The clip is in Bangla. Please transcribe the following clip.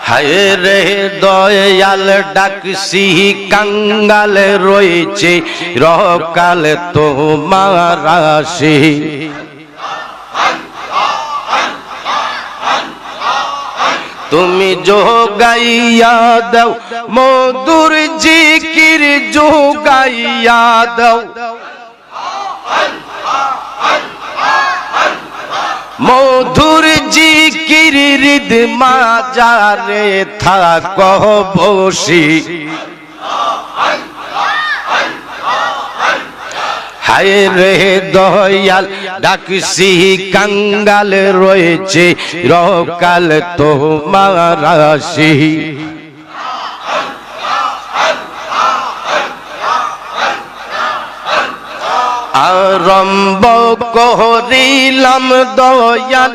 হায় রে দয়াল ডাকছি কাঙ্গাল রয়েছে রকাল তোমার আসে তুমি যোগাইয়া দাও মধুর জিকির যোগাইয়া দাও মধুর জিকির হৃদ মাজারে থাকো বসি হায় রে দয়াল ডাকছি কাঙ্গাল রয়েছে রকাল তোমার আসি আরম্ভ করিলাম দয়াল